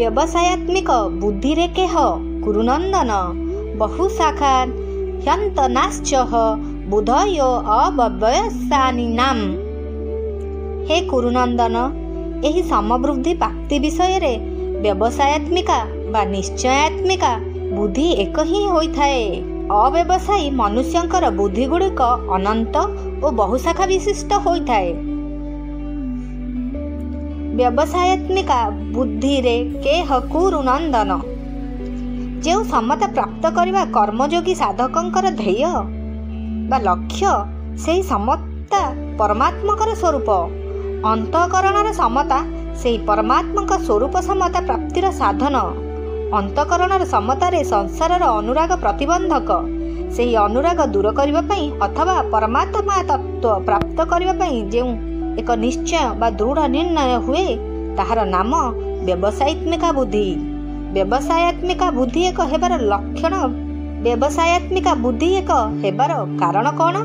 व्यवसायात्मिक बुद्धिरे केह कुरुनंदन बहुशाखा ह्यंतनाश्च बुधयो अव्यवसायिनाम। हे कुरुनंदन, एही समवृद्धि प्राप्ति विषय रे व्यवसायात्मिका बा निश्चयात्मिका बुद्धि एक ही होइथाए। अव्यवसायी मनुष्यंकर बुद्धि गुड़िक अनंत और बहुशाखा विशिष्ट होइथाए। व्यवसायात्मिका बुद्धि रे केह कुरुनंदन, जो समता प्राप्त करने कर्मयोगी साधकंकर ध्येय बा लक्ष्य, से समता परमात्मकर स्वरूप। अंतःकरणर समता से परमात्मा स्वरूप समता प्राप्तिर साधन। अंतःकरणर समतारे संसारर अनुराग प्रतिबंधक। से अनुराग दूर करने अथवा परमात्मा तत्व प्राप्त करने जो एक निश्चय बा दृढ़ निर्णय हुए, ताहार नाम व्यवसायित्मिका बुद्धि। व्यवसायात्मिका बुद्धि एक हेबार लक्षण, व्यवसायात्मिका बुद्धि एक हेबार कारण कौन?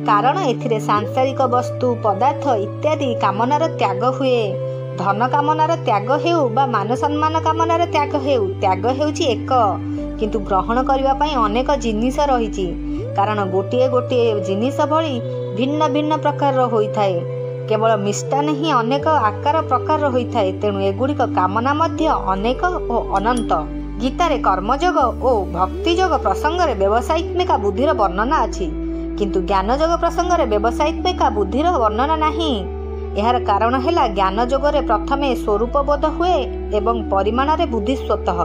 कारण एथिरे सांसारिक वस्तु पदार्थ इत्यादि कामनार त्याग हुए। धन कामनार त्याग हेउ बा मान सम्मान कामनार त्याग हेउ, त्याग हेउची एक, किंतु ग्रहण करबा पई अनेक जिनिस रहिछि। कारण गोटिए गोटिए जिनिस भली भिन्न भिन्न प्रकार होइथाए। केवल मिष्टान ही अनेक आकार प्रकार होइथाए। तेणु एगुड़िक कामना मध्य अनेक और अनंत। गीतारे कर्मयोग और भक्तियोग प्रसंग रे व्यवसायित्मिका बुद्धिर वर्णना अछि, किंतु ज्ञानयोग प्रसंग रे व्यवसायित्मिका बुद्धिर वर्णना नहीं। यार कारण है ज्ञान जोगरे प्रथमे स्वरूप बोध हुए एवं परिमाण रे बुद्धि स्वतः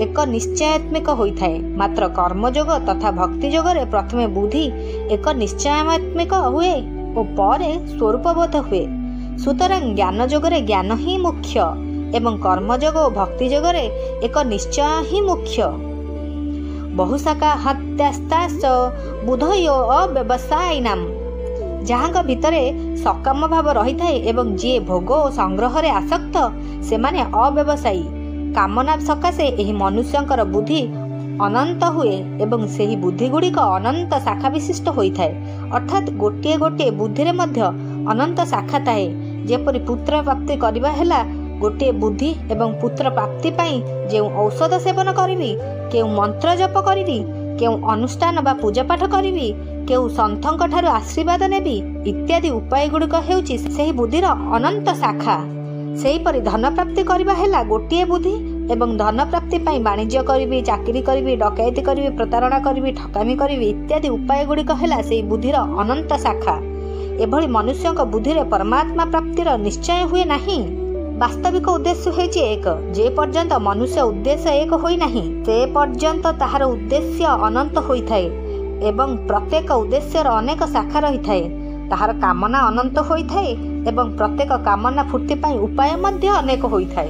एक निश्चयात्मिक होइथाए। मात्र कर्मयोग तथा भक्ति जोगरे प्रथमे बुद्धि एक निश्चयात्मिक हुए और परे स्वरूप बोध हुए। सुतरां ज्ञान जोगरे ज्ञान ही मुख्य एवं कर्मयोग और भक्ति जोगरे एक निश्चय ही मुख्य। बहुशाखा हत्यास्ताश्च बुधयो अव्यवसायिनाम। जहाँ भितरे सकाम भाव रही थाए एवं जी भोग और संग्रह रे आसक्त, से माने अव्यवसायी। कामना सकाशे एही मनुष्यंकर बुद्धि अनंत हुए एवं सेही बुद्धि गुड़िक अनंत शाखा विशिष्ट होइथाए। अर्थात गोटे गोटे बुद्धि रे मध्य अनंत शाखा थाए। जेपरि पुत्र प्राप्ति करबा हेला गोटे बुद्धि एवं पुत्र प्राप्ति पाई जो औषध सेवन करी, केउ मंत्र जप करी, केउ अनुष्ठान बा पूजा पाठ करी, केउ सन्थंक ठारू आशीर्वाद नेबी इत्यादि उपाय गुड़िक हेउची सेही बुद्धिर अनंत शाखा। सेहीपरि धन प्राप्ति करबा हेला गोटे बुद्धि एवं धन प्राप्ति पाई वाणिज्य करी, चाकरी करी, डकैती करी, प्रतारणा करी, ठकामी करी इत्यादि उपाय गुड़िक हेला सेही बुद्धिर अनंत शाखा। एभली मनुष्यक बुद्धि रे परमात्मा प्राप्तिर निश्चय हुए नहीं। वास्तविक उद्देश्य हेछि एक। जे पर्यंत मनुष्य उद्देश्य एक होई नाही, से पर्यंत ताहार उद्देश्य अनंत होइथाए एवं प्रत्येक उद्देश्यर अनेक शाखा रही थाए। ताहार कामना अनंत होइथाए एवं प्रत्येक कामना पूर्ति पाई उपाय मध्य अनेक होइथाए।